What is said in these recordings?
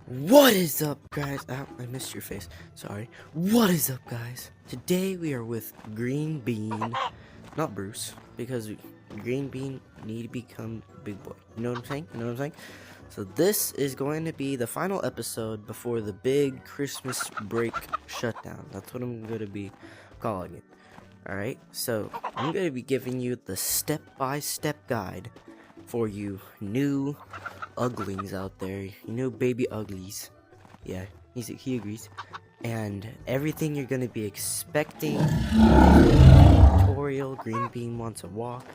What is up, guys? Oh, I missed your face. Sorry. What is up, guys? Today we are with Green Bean, not Bruce, because Green Bean need to become big boy. You know what I'm saying? You know what I'm saying? So this is going to be the final episode before the big Christmas break shutdown. That's what I'm going to be calling it. Alright, so I'm going to be giving you the step-by-step guide for you new uglings out there, you know, baby uglies. Yeah, he agrees. And everything you're gonna be expecting. Tutorial, Green Bean wants a walk,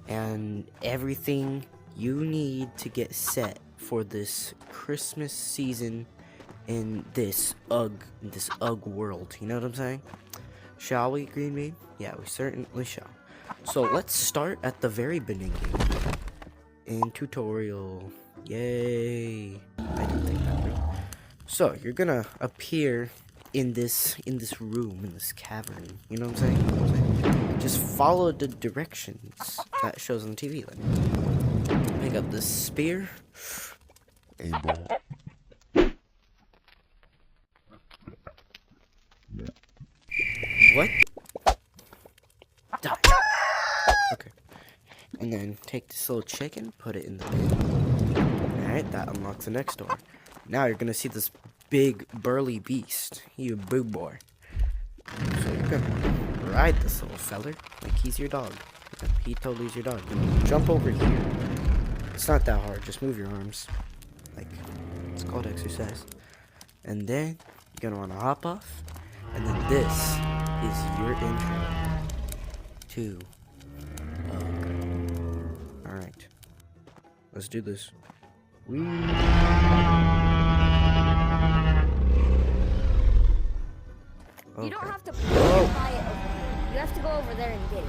and everything you need to get set for this Christmas season in this Ugg world. You know what I'm saying? Shall we, Green Bean? Yeah, we certainly shall. So let's start at the very beginning. In tutorial. Yay. I didn't think that through. So you're gonna appear in this room, in this cavern. You know what I'm saying? Just follow the directions that shows on the TV. Like, pick up this spear. Aimball. What? Die. Okay. And then take this little chicken, put it in the bin. Alright, that unlocks the next door. Now you're gonna see this big burly beast. You boob boy. So you're gonna ride this little feller like he's your dog. He totally is your dog. Jump over here. It's not that hard, just move your arms. Like, it's called exercise. And then you're gonna wanna hop off. And then this is your intro to Alright. Let's do this. Whee! Okay. You don't have to buy it over here. You have to go over there and get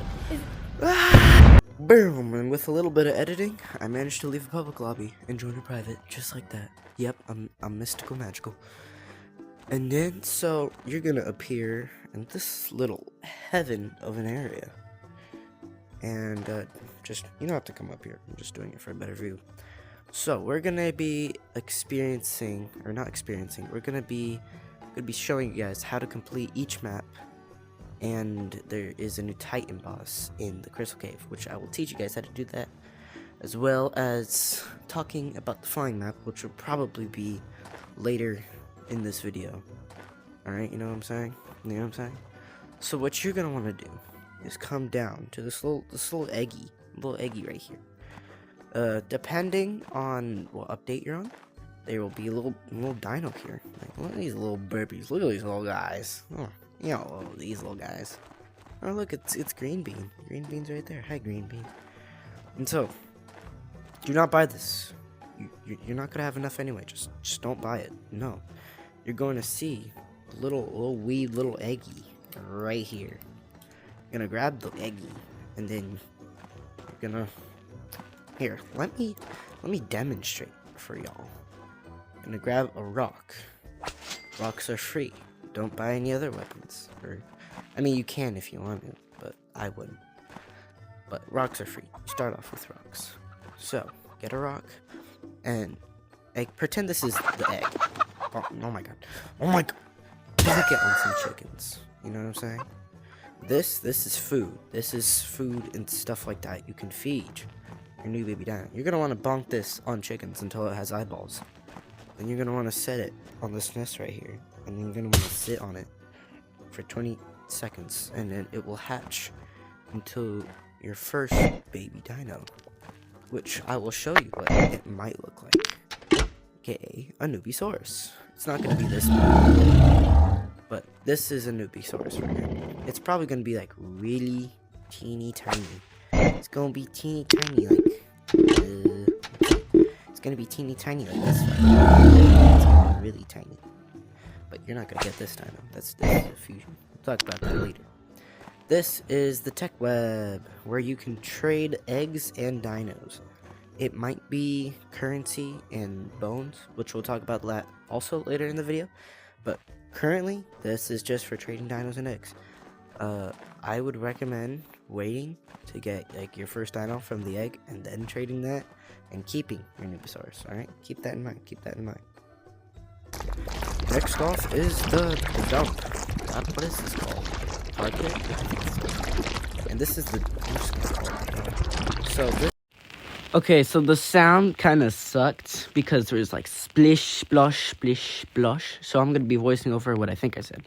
it. Boom! And with a little bit of editing, I managed to leave a public lobby and join a private, just like that. Yep, I'm mystical magical. And then, so, you're gonna appear in this little heaven of an area. And, just, you don't have to come up here. I'm just doing it for a better view. So, we're gonna be we're gonna be showing you guys how to complete each map. And there is a new Titan boss in the Crystal Cave, which I will teach you guys how to do that. As well as talking about the flying map, which will probably be later in this video. Alright, you know what I'm saying? You know what I'm saying? So what you're gonna want to do is come down to this little eggy right here. Depending on what update you're on, there will be a little dino here. Like, look at these little burpees. Look at these little guys. Oh, you know, these little guys. Oh, look, it's Green Bean. Green Bean's right there. Hi, Green Bean. And so, do not buy this. You're not gonna have enough anyway. Just don't buy it. No, you're going to see little wee little eggy right here. You're gonna grab the eggy, and then you're gonna let me demonstrate for y'all. I'm gonna grab a rock. Rocks are free. Don't buy any other weapons. I mean, you can if you want to, but I wouldn't. But rocks are free. Start off with rocks. So get a rock, and pretend this is the egg. Oh my god. Oh my god. Just get on some chickens. You know what I'm saying? This is food. This is food and stuff like that you can feed your new baby dino. You're gonna want to bonk this on chickens until it has eyeballs. Then you're gonna want to set it on this nest right here, and then you're gonna want to sit on it for 20 seconds, and then it will hatch into your first baby dino, which I will show you what it might look like. aka a Nubisaurus. It's not gonna be this one, but this is a Nubisaurus right here. It's probably gonna be like really teeny tiny. It's gonna be teeny tiny, like it's gonna be teeny tiny like this one. It's gonna be really tiny, but you're not gonna get this dino. This is a fusion. We'll talk about that later. This is the Tech Web, where you can trade eggs and dinos. It might be currency and bones, which we'll talk about that also later in the video. But currently, this is just for trading dinos and eggs. I would recommend waiting to get like your first dino from the egg and then trading that and keeping your Nubisaurus. Alright? Keep that in mind. Keep that in mind. Next off is the dump. God, what is this called? Tar pit? And this is the. I'm just gonna call it the dump. So this. Okay, so the sound kind of sucked because there's like splish, splosh, splish, splosh. So I'm gonna be voicing over what I think I said.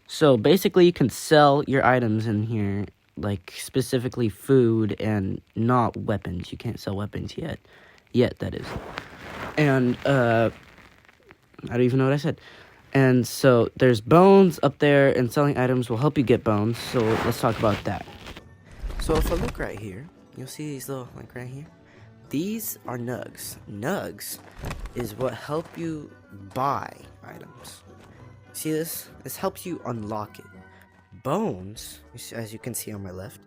So basically, you can sell your items in here, like specifically food and not weapons. You can't sell weapons yet. That is. And I don't even know what I said. And so there's bones up there, and selling items will help you get bones. So let's talk about that. So if I look right here, you'll see these little, like right here. These are nugs. Nugs is what help you buy items. See this? This helps you unlock it. Bones, as you can see on my left,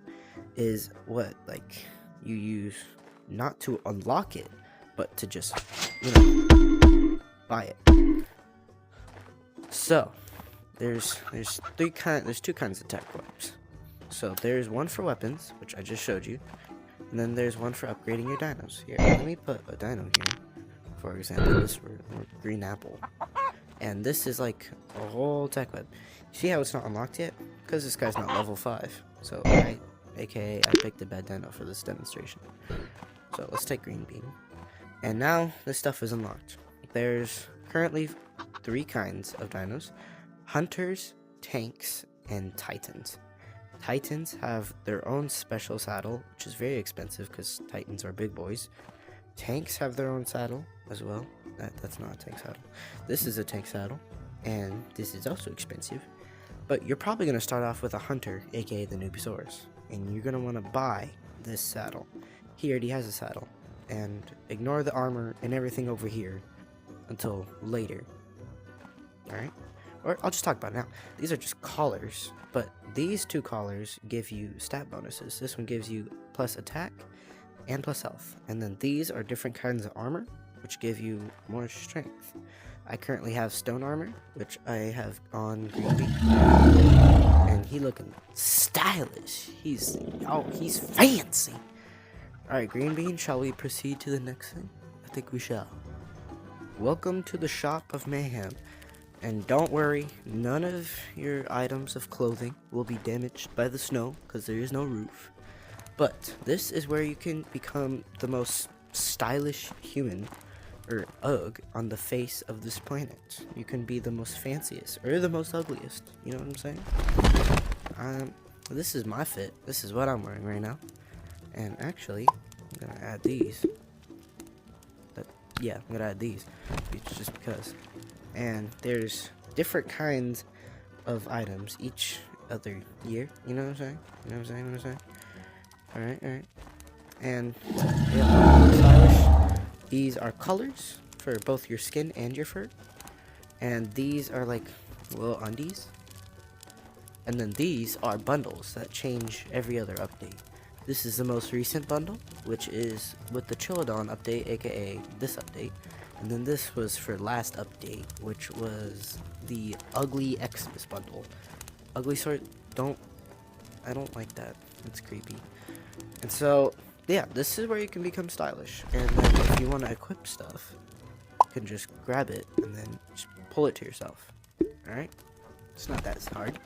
is what like you use not to unlock it, but to just, buy it. So there's two kinds of tech webs. So there's one for weapons, which I just showed you, and then there's one for upgrading your dinos. Here, let me put a dino here. For example, this green apple. And this is like a whole tech web. See how it's not unlocked yet? Because this guy's not level 5. So aka I picked a bad dino for this demonstration. So let's take green bean. And now this stuff is unlocked. There's currently 3 kinds of dinos: hunters, tanks, and titans. Titans have their own special saddle, which is very expensive because titans are big boys. Tanks have their own saddle as well. That's not a tank saddle. This is a tank saddle, and this is also expensive. But you're probably going to start off with a hunter, aka the Nubisaurus, and you're going to want to buy this saddle. He already has a saddle, and ignore the armor and everything over here until later. Alright? Or I'll just talk about it now. These are just collars, but these 2 collars give you stat bonuses. This one gives you plus attack and plus health. And then these are different kinds of armor, which give you more strength. I currently have stone armor, which I have on green bean. And he looking stylish. He's fancy. Alright, green bean, shall we proceed to the next thing? I think we shall. Welcome to the shop of mayhem. And don't worry, none of your items of clothing will be damaged by the snow, because there is no roof. But this is where you can become the most stylish human, or UG, on the face of this planet. You can be the most fanciest, or the most ugliest, you know what I'm saying? This is my fit. This is what I'm wearing right now. And actually, I'm gonna add these. I'm gonna add these, just because. And there's different kinds of items each other year. You know what I'm saying? Alright. And yeah, stylish. These are colors for both your skin and your fur. And these are like little undies. And then these are bundles that change every other update. This is the most recent bundle, which is with the Chilodon update, aka this update. And then this was for last update, which was the Ugly Xmas bundle. Ugly sort, I don't like that. It's creepy. And so, yeah, this is where you can become stylish. And then if you want to equip stuff, you can just grab it and then just pull it to yourself. Alright? It's not that hard.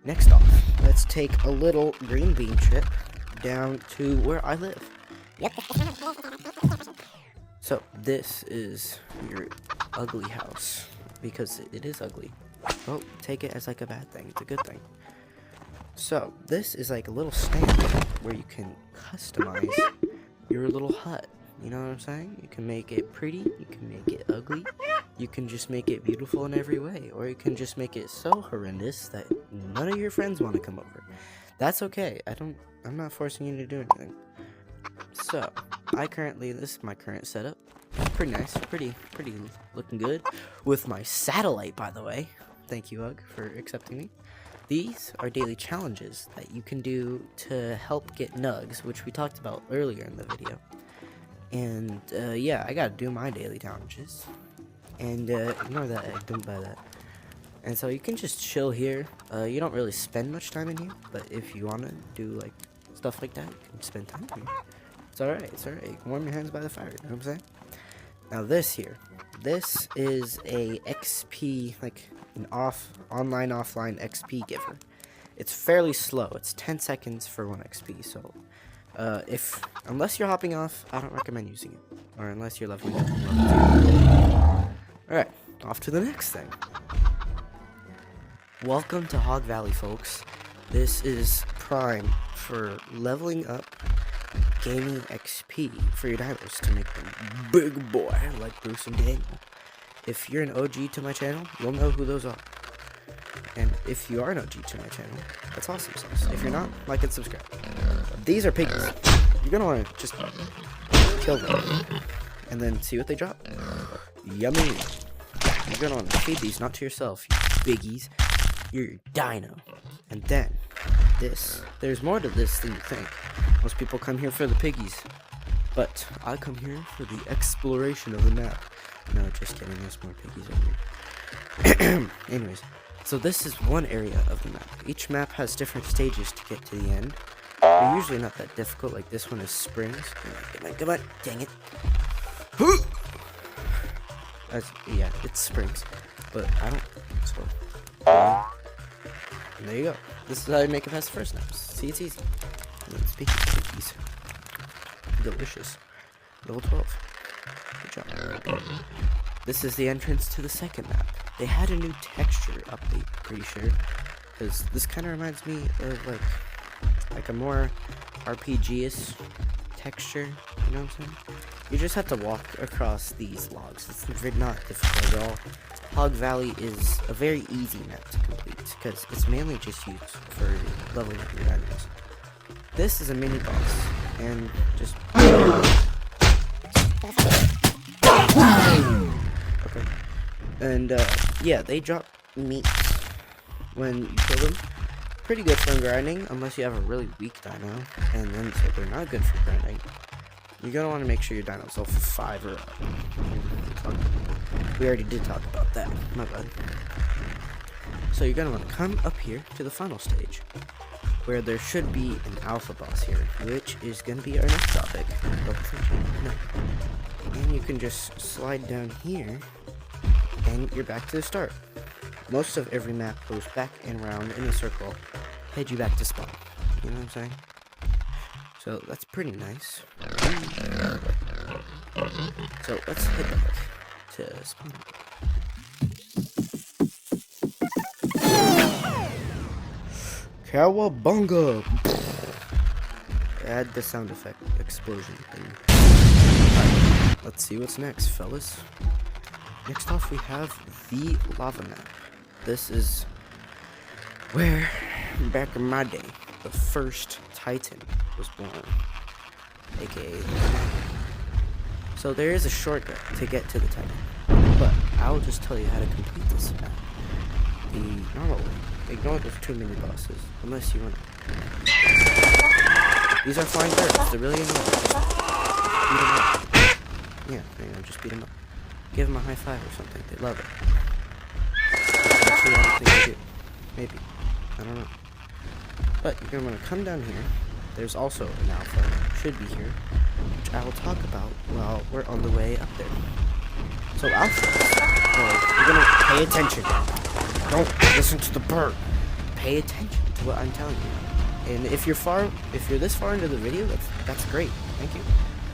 Next off, let's take a little green bean trip down to where I live. So, this is your ugly house, because it is ugly. Well, take it as like a bad thing. It's a good thing. So, this is like a little stand where you can customize your little hut. You know what I'm saying? You can make it pretty, you can make it ugly, you can just make it beautiful in every way, or you can just make it so horrendous that none of your friends want to come over. That's okay. I'm not forcing you to do anything. So, this is my current setup. Pretty nice, pretty looking good. With my satellite, by the way. Thank you, UG, for accepting me. These are daily challenges that you can do to help get nugs, which we talked about earlier in the video. And, yeah, I gotta do my daily challenges. And, ignore that egg, don't buy that. And so you can just chill here. You don't really spend much time in here, but if you wanna do, like, stuff like that, you can spend time here. It's alright. You can warm your hands by the fire, you know what I'm saying? Now this here, this is a XP, like an online offline XP giver. It's fairly slow. It's 10 seconds for 1 XP. So, unless you're hopping off, I don't recommend using it. Or unless you're leveling up. Alright, off to the next thing. Welcome to Hog Valley, folks. This is prime for leveling up, gaining XP for your dinos to make them big boy like Bruce and Daniel. If you're an OG to my channel, you'll know who those are. And if you are an OG to my channel, that's awesome sauce. If you're not, like and subscribe. These are piggies. You're gonna want to just kill them and then see what they drop. Yummy. You're gonna want to feed these, not to yourself, you biggies. You're your dino. And then there's more to this than you think. Most people come here for the piggies, but I come here for the exploration of the map. No, just kidding. There's more piggies over here. Anyways. So this is one area of the map. Each map has different stages to get to the end. They're usually not that difficult, like this one is springs. Come on, dang it. Yeah, it's springs. But I don't think so. And there you go. This is how you make it past the first map. See, it's easy. And then speaking of cookies, delicious. Level 12. Good job. This is the entrance to the second map. They had a new texture update, pretty sure, because this kind of reminds me of like a more RPG-ish texture. You know what I'm saying? You just have to walk across these logs. It's not difficult at all. Hog Valley is a very easy map to complete because it's mainly just used for leveling up your dinos. This is a mini boss, and just okay. And yeah, they drop meat when you kill them. Pretty good for grinding, unless you have a really weak dino, and then so they're not good for grinding. You're gonna want to make sure your dino's level 5 or up. We already did talk about that. My bad. So you're gonna want to come up here to the final stage, where there should be an alpha boss here, which is gonna be our next topic. And you can just slide down here, and you're back to the start. Most of every map goes back and around in a circle, head you back to spawn. You know what I'm saying? So that's pretty nice. So let's head back to spawn. Cowabunga! Add the sound effect explosion thing. Alright, let's see what's next, fellas. Next off, we have the lava map. This is where, back in my day, the first Titan was born, aka. So there is a shortcut to get to the Titan, but I will just tell you how to complete this map the normal way. Ignore those 2 mini bosses, unless you want to. These are flying birds. They're really annoying. Beat them up. Yeah, there you go. Just beat them up. Give them a high five or something. They love it. Actually, I don't think they do. Maybe. I don't know. But you're going to want to come down here. There's also an alpha. Should be here. Which I will talk about while we're on the way up there. So alpha. Well, you're going to pay attention. Don't listen to the bird. Pay attention to what I'm telling you. And if you're this far into the video, that's great. Thank you.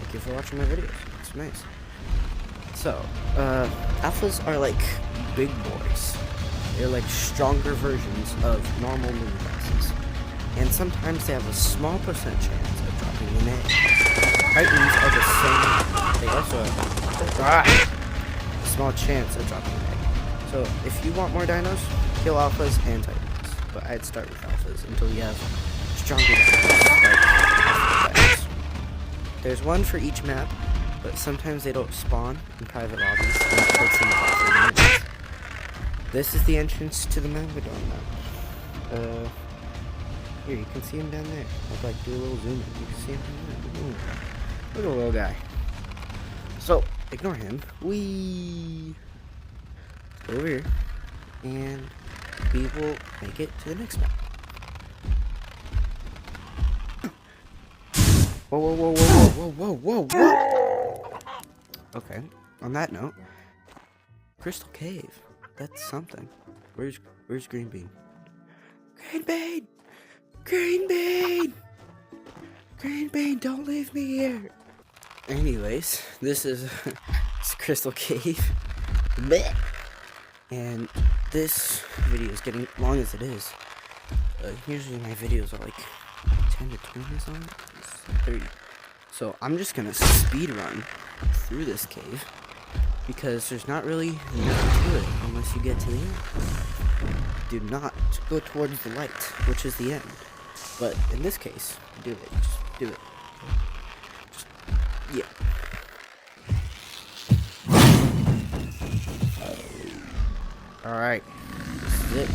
Thank you for watching my videos. It's nice. So, alphas are like big boys. They're like stronger versions of normal mini bosses. And sometimes they have a small percent chance of dropping an egg. Titans are the same. They also have a small chance of dropping an egg. So, if you want more dinos, kill alphas and titans. But I'd start with alphas until you have stronger dinos, like alpha titans. There's one for each map, but sometimes they don't spawn in private lobbies. This is the entrance to the Mangadon map. Here, you can see him down there. I'll like do a little zoom in. You can see him down there. Ooh. Look at the little guy. So, ignore him. Whee! Go over here, and we will make it to the next map. Whoa, whoa, whoa, whoa, whoa, whoa, whoa, whoa, whoa! Okay, on that note, Crystal Cave. That's something. Where's Green Bean? Green Bean! Green Bean! Green Bean, don't leave me here! Anyways, this is it's Crystal Cave. Blech. And this video is getting long as it is. Usually my videos are like 10 to 20 or something. It's 30. So I'm just gonna speed run through this cave because there's not really nothing to it unless you get to the end. Do not go towards the light, which is the end. But in this case, do it. Just do it. Just, yeah. Alright. This is it.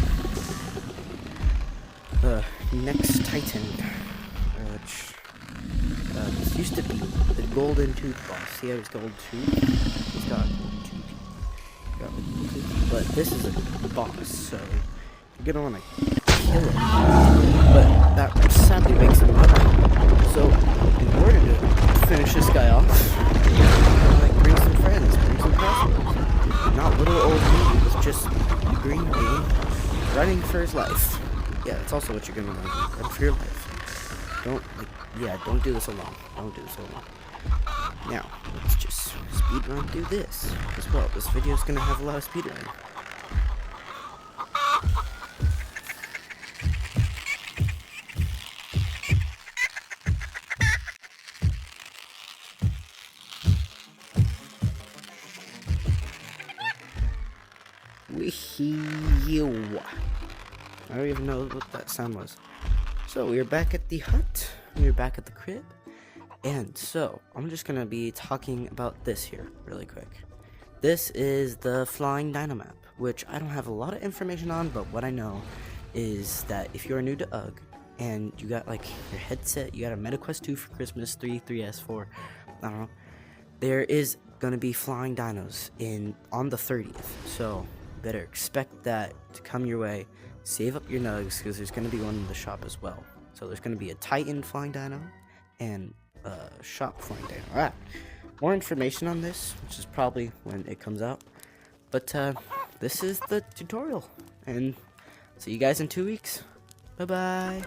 The next Titan, which this used to be the golden tooth boss. See how he's gold tooth? He's got gold tooth. But this is a boss, so you're gonna wanna kill him. But that sadly makes him ugly. So in order to finish this guy off, like bring some friends, bring some crossbows. Not little old me with just Green Bean running for his life. Yeah, that's also what you're gonna run for your life. Don't do this alone. Don't do this alone. Now, let's just speedrun through this as well. This video is gonna have a lot of speedrunning. Wee-hee-yo. I don't even know what that sound was. So we're back at the hut. We're back at the crib. And so I'm just gonna be talking about this here really quick. This is the Flying Dino map, which I don't have a lot of information on, but what I know is that if you're new to UGG and you got like your headset, you got a MetaQuest 2 for Christmas, 3S, 4, I don't know. There is gonna be flying dinos on the 30th. So better expect that to come your way. Save up your nugs because there's going to be one in the shop as well. So there's going to be a Titan flying dino and a shop flying dino. Alright, more information on this, which is probably when it comes out. But this is the tutorial, and see you guys in 2 weeks. Bye bye.